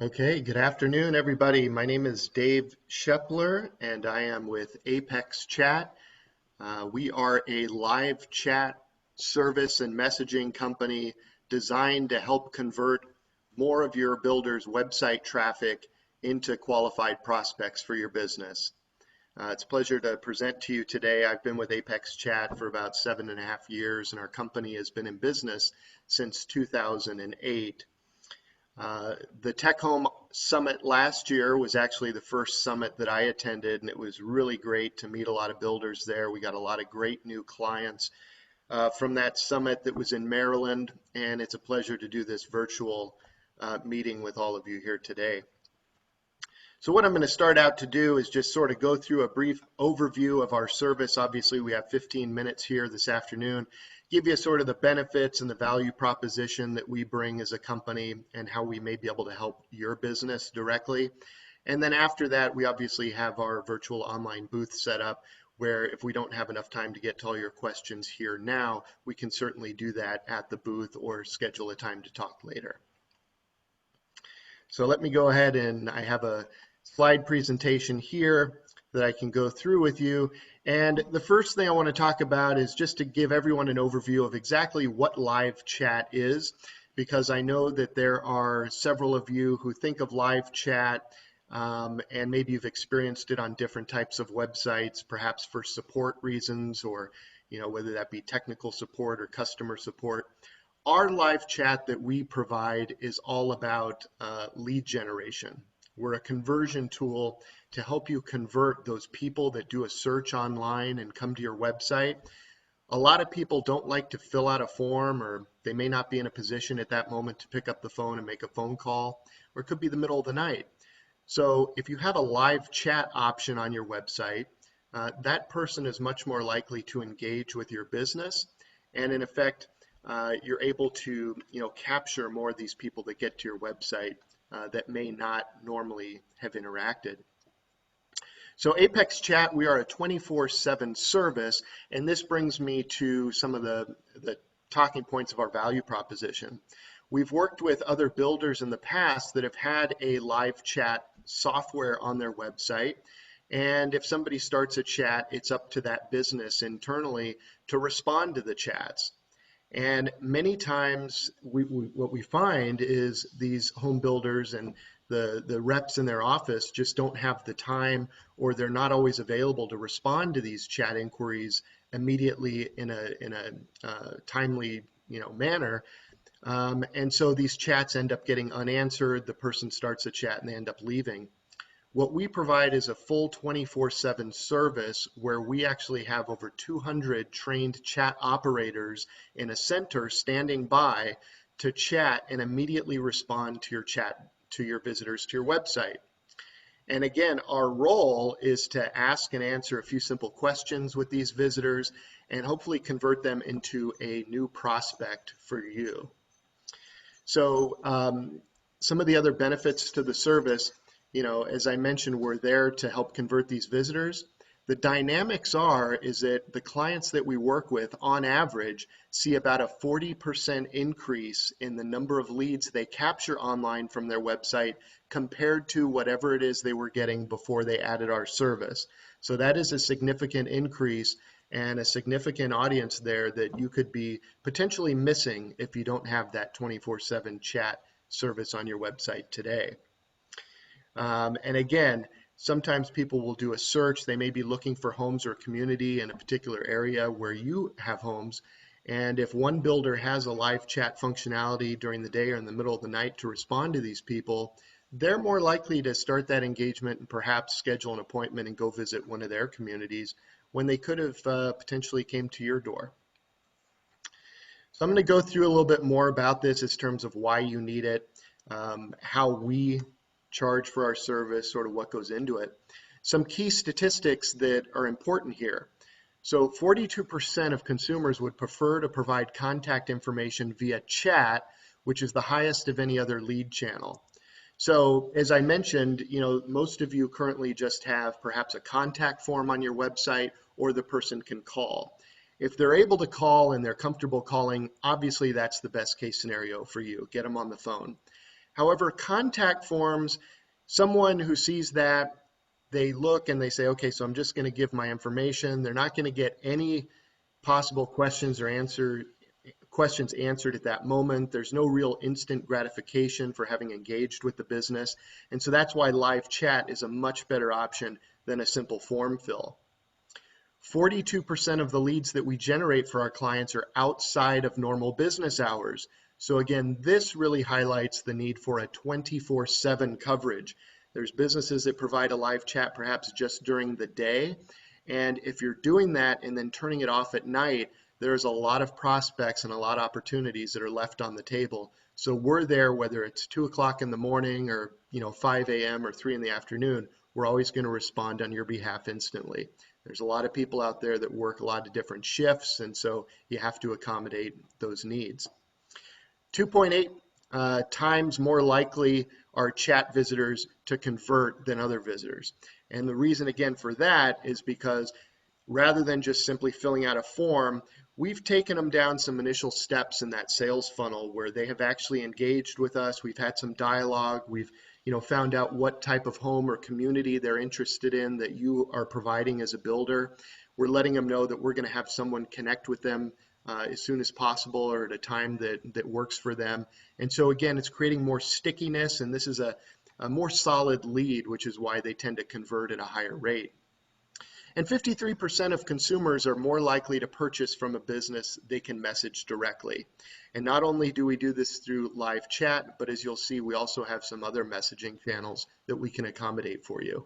Okay, good afternoon, everybody. My name is Dave Shepler, and I am with Apex Chat. We are a live chat service and messaging company designed to help convert more of your builder's website traffic into qualified prospects for your business. It's a pleasure to present to you today. I've been with Apex Chat for about 7.5 years, and our company has been in business since 2008. The TecHome Summit last year was actually the first summit that I attended, and it was really great to meet a lot of builders there. We got a lot of great new clients from that summit that was in Maryland, and it's a pleasure to do this virtual meeting with all of you here today. So what I'm going to start out to do is just sort of go through a brief overview of our service. Obviously, we have 15 minutes here this afternoon. Give you sort of the benefits and the value proposition that we bring as a company and how we may be able to help your business directly. And then after that, we obviously have our virtual online booth set up where if we don't have enough time to get to all your questions here now, we can certainly do that at the booth or schedule a time to talk later. So let me go ahead, and I have a slide presentation here that I can go through with you. And the first thing I want to talk about is just to give everyone an overview of exactly what live chat is, because I know that there are several of you who think of live chat and maybe you've experienced it on different types of websites, perhaps for support reasons, or whether that be technical support or customer support. Our live chat that we provide is all about lead generation. We're a conversion tool to help you convert those people that do a search online and come to your website. A lot of people don't like to fill out a form, or they may not be in a position at that moment to pick up the phone and make a phone call, or it could be the middle of the night. So if you have a live chat option on your website, that person is much more likely to engage with your business, and in effect, you're able to capture more of these people that get to your website that may not normally have interacted. So Apex Chat, we are a 24/7 service, and this brings me to some of the talking points of our value proposition. We've worked with other builders in the past that have had a live chat software on their website, and if somebody starts a chat, it's up to that business internally to respond to the chats. And many times what we find is these home builders and the reps in their office just don't have the time, or they're not always available to respond to these chat inquiries immediately in a timely manner. And so these chats end up getting unanswered. The person starts a chat and they end up leaving. What we provide is a full 24/7 service where we actually have over 200 trained chat operators in a center standing by to chat and immediately respond to your chat, to your visitors to your website. And again, our role is to ask and answer a few simple questions with these visitors and hopefully convert them into a new prospect for you. So some of the other benefits to the service, as I mentioned, we're there to help convert these visitors. The dynamics is that the clients that we work with on average see about a 40% increase in the number of leads they capture online from their website compared to whatever it is they were getting before they added our service. So that is a significant increase and a significant audience there that you could be potentially missing if you don't have that 24/7 chat service on your website today. And again, sometimes people will do a search. They may be looking for homes or community in a particular area where you have homes. And if one builder has a live chat functionality during the day or in the middle of the night to respond to these people, they're more likely to start that engagement and perhaps schedule an appointment and go visit one of their communities when they could have potentially came to your door. So I'm going to go through a little bit more about this in terms of why you need it, how we charge for our service, sort of what goes into it. Some key statistics that are important here. So 42% of consumers would prefer to provide contact information via chat, which is the highest of any other lead channel. So as I mentioned, most of you currently just have perhaps a contact form on your website, or the person can call. If they're able to call and they're comfortable calling, obviously that's the best case scenario for you. Get them on the phone. However, contact forms, someone who sees that, they look and they say, okay, so I'm just going to give my information. They're not going to get any possible questions answered at that moment. There's no real instant gratification for having engaged with the business. And so that's why live chat is a much better option than a simple form fill. 42% of the leads that we generate for our clients are outside of normal business hours. So again, this really highlights the need for a 24/7 coverage. There's businesses that provide a live chat perhaps just during the day. And if you're doing that and then turning it off at night, there's a lot of prospects and a lot of opportunities that are left on the table. So we're there, whether it's 2 o'clock in the morning or 5 a.m. or 3 in the afternoon, we're always going to respond on your behalf instantly. There's a lot of people out there that work a lot of different shifts, and so you have to accommodate those needs. 2.8 times more likely are chat visitors to convert than other visitors. And the reason again for that is because rather than just simply filling out a form, we've taken them down some initial steps in that sales funnel where they have actually engaged with us. We've had some dialogue. We've found out what type of home or community they're interested in that you are providing as a builder. We're letting them know that we're going to have someone connect with them as soon as possible or at a time that works for them. And so again, it's creating more stickiness, and this is a more solid lead, which is why they tend to convert at a higher rate. And 53% of consumers are more likely to purchase from a business they can message directly. And not only do we do this through live chat, but as you'll see, we also have some other messaging channels that we can accommodate for you.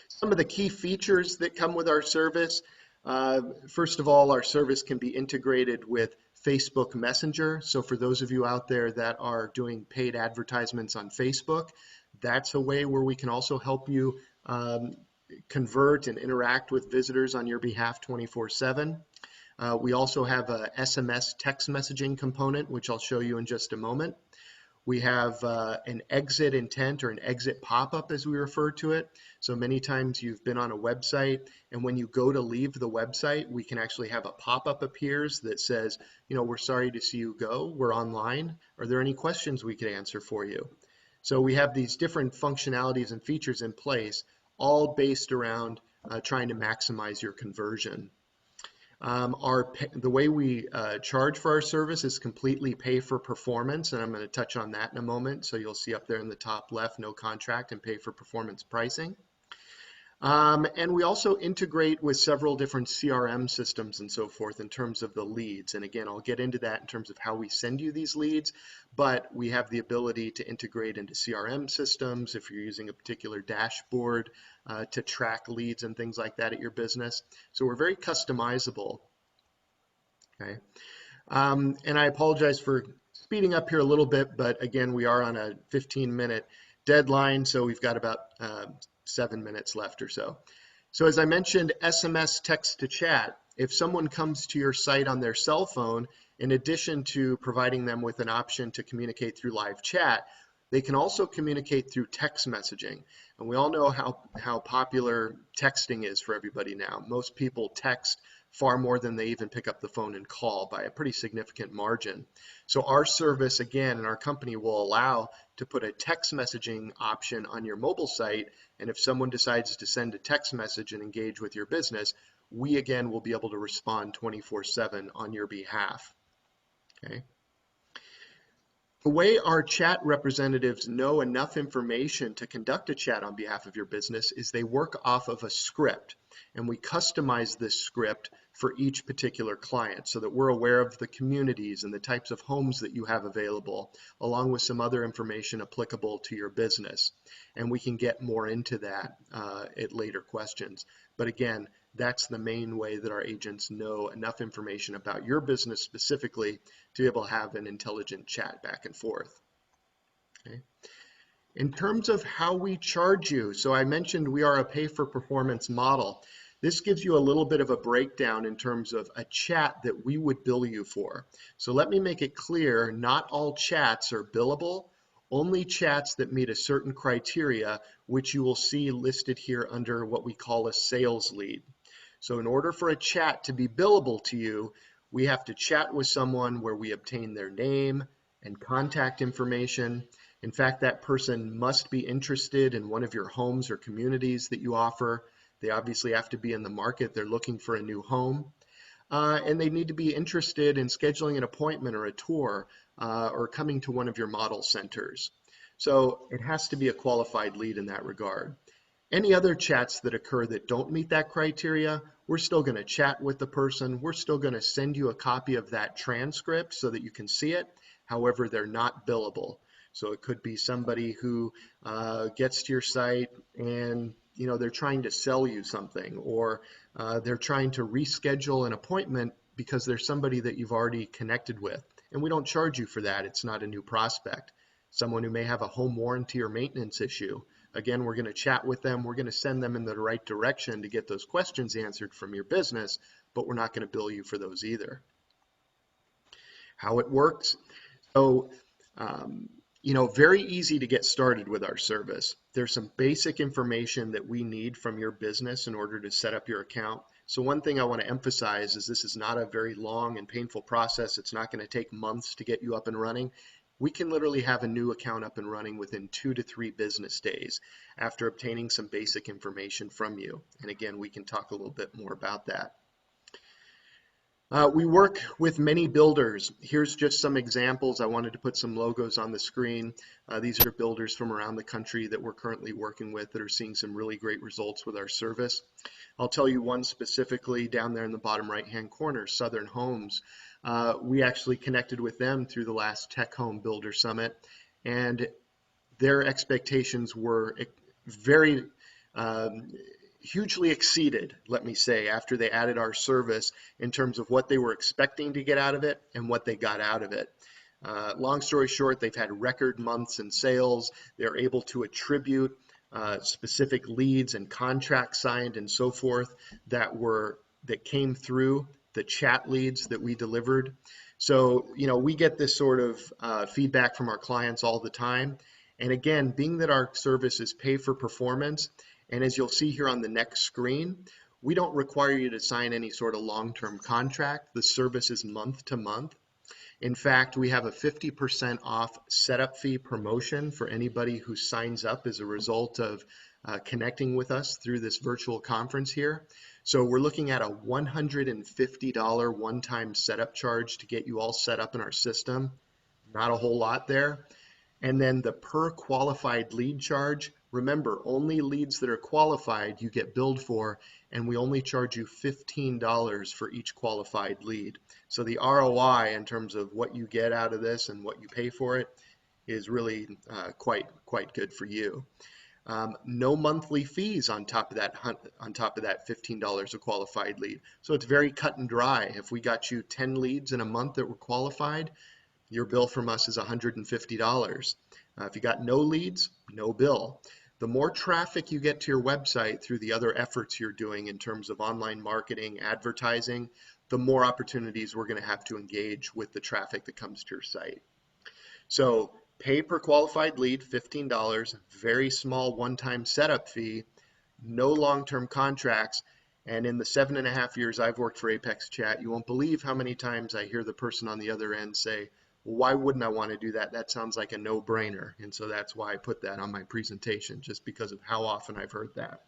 Some of the key features that come with our service. First of all, our service can be integrated with Facebook Messenger. So for those of you out there that are doing paid advertisements on Facebook, that's a way where we can also help you convert and interact with visitors on your behalf 24/7. We also have a SMS text messaging component, which I'll show you in just a moment. We have an exit intent or an exit pop-up, as we refer to it. So many times you've been on a website, and when you go to leave the website, we can actually have a pop-up appears that says, we're sorry to see you go. We're online. Are there any questions we could answer for you? So we have these different functionalities and features in place, all based around trying to maximize your conversion. The way we charge for our service is completely pay for performance, and I'm going to touch on that in a moment. So you'll see up there in the top left, no contract and pay for performance pricing. And we also integrate with several different CRM systems and so forth in terms of the leads. And again, I'll get into that in terms of how we send you these leads, but we have the ability to integrate into CRM systems if you're using a particular dashboard to track leads and things like that at your business. So we're very customizable. Okay. And I apologize for speeding up here a little bit, but again, we are on a 15-minute deadline, so we've got about 7 minutes left or so. So as I mentioned, SMS text to chat. If someone comes to your site on their cell phone, in addition to providing them with an option to communicate through live chat, they can also communicate through text messaging. And we all know how popular texting is for everybody now. Most people text far more than they even pick up the phone and call by a pretty significant margin. So our service, again, and our company will allow to put a text messaging option on your mobile site. And if someone decides to send a text message and engage with your business, we again will be able to respond 24/7 on your behalf. Okay. The way our chat representatives know enough information to conduct a chat on behalf of your business is they work off of a script, and we customize this script for each particular client so that we're aware of the communities and the types of homes that you have available, along with some other information applicable to your business. And we can get more into that at later questions. But again, that's the main way that our agents know enough information about your business specifically to be able to have an intelligent chat back and forth. Okay. In terms of how we charge you, so I mentioned we are a pay-for-performance model. This gives you a little bit of a breakdown in terms of a chat that we would bill you for. So let me make it clear, not all chats are billable, only chats that meet a certain criteria, which you will see listed here under what we call a sales lead. So in order for a chat to be billable to you, we have to chat with someone where we obtain their name and contact information. In fact, that person must be interested in one of your homes or communities that you offer. They obviously have to be in the market. They're looking for a new home. And they need to be interested in scheduling an appointment or a tour or coming to one of your model centers. So it has to be a qualified lead in that regard. Any other chats that occur that don't meet that criteria, we're still going to chat with the person. We're still going to send you a copy of that transcript so that you can see it. However, they're not billable. So it could be somebody who gets to your site and they're trying to sell you something, or they're trying to reschedule an appointment because there's somebody that you've already connected with. And we don't charge you for that. It's not a new prospect. Someone who may have a home warranty or maintenance issue. Again, we're going to chat with them. We're going to send them in the right direction to get those questions answered from your business, but we're not going to bill you for those either. How it works. So, very easy to get started with our service. There's some basic information that we need from your business in order to set up your account. So one thing I want to emphasize is this is not a very long and painful process. It's not going to take months to get you up and running. We can literally have a new account up and running within 2 to 3 business days after obtaining some basic information from you. And again, we can talk a little bit more about that. We work with many builders. Here's just some examples. I wanted to put some logos on the screen. These are builders from around the country that we're currently working with that are seeing some really great results with our service. I'll tell you one specifically down there in the bottom right-hand corner, Southern Homes. We actually connected with them through the last TecHome Builders Summit, and their expectations were very hugely exceeded, let me say, after they added our service in terms of what they were expecting to get out of it and what they got out of it. Long story short, they've had record months in sales. They're able to attribute specific leads and contracts signed and so forth that came through the chat leads that we delivered. So, we get this sort of feedback from our clients all the time. And again, being that our service is pay for performance, and as you'll see here on the next screen, we don't require you to sign any sort of long-term contract. The service is month to month. In fact, we have a 50% off setup fee promotion for anybody who signs up as a result of connecting with us through this virtual conference here. So we're looking at a $150 one-time setup charge to get you all set up in our system. Not a whole lot there. And then the per qualified lead charge, remember, only leads that are qualified you get billed for, and we only charge you $15 for each qualified lead. So the ROI in terms of what you get out of this and what you pay for it is really quite good for you. No monthly fees on top of that $15 a qualified lead. So it's very cut and dry. If we got you 10 leads in a month that were qualified, your bill from us is $150. If you got no leads, no bill. The more traffic you get to your website through the other efforts you're doing in terms of online marketing, advertising, the more opportunities we're going to have to engage with the traffic that comes to your site. So pay per qualified lead, $15, very small one-time setup fee, no long-term contracts. And in the 7.5 years I've worked for Apex Chat, you won't believe how many times I hear the person on the other end say, well, why wouldn't I want to do that? That sounds like a no-brainer. And so that's why I put that on my presentation, just because of how often I've heard that.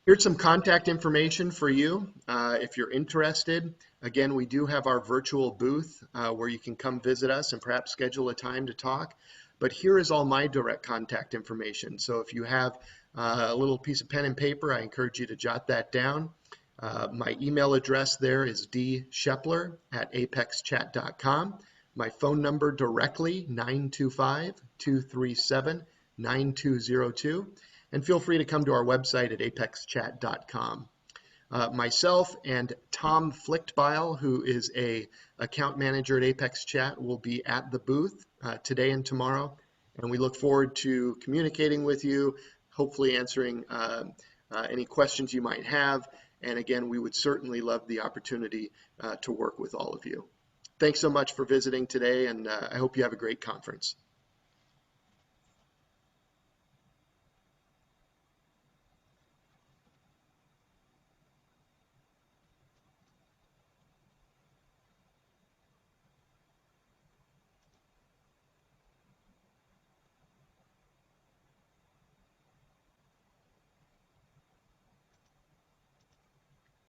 Here's some contact information for you if you're interested. Again, we do have our virtual booth where you can come visit us and perhaps schedule a time to talk. But here is all my direct contact information. So if you have a little piece of pen and paper, I encourage you to jot that down. My email address there is dshepler@apexchat.com. My phone number directly, 925-237-9202. And feel free to come to our website at apexchat.com. Myself and Tom Flichtbeil, who is a account manager at Apex Chat, will be at the booth today and tomorrow. And we look forward to communicating with you, hopefully answering any questions you might have. And again, we would certainly love the opportunity to work with all of you. Thanks so much for visiting today, and I hope you have a great conference.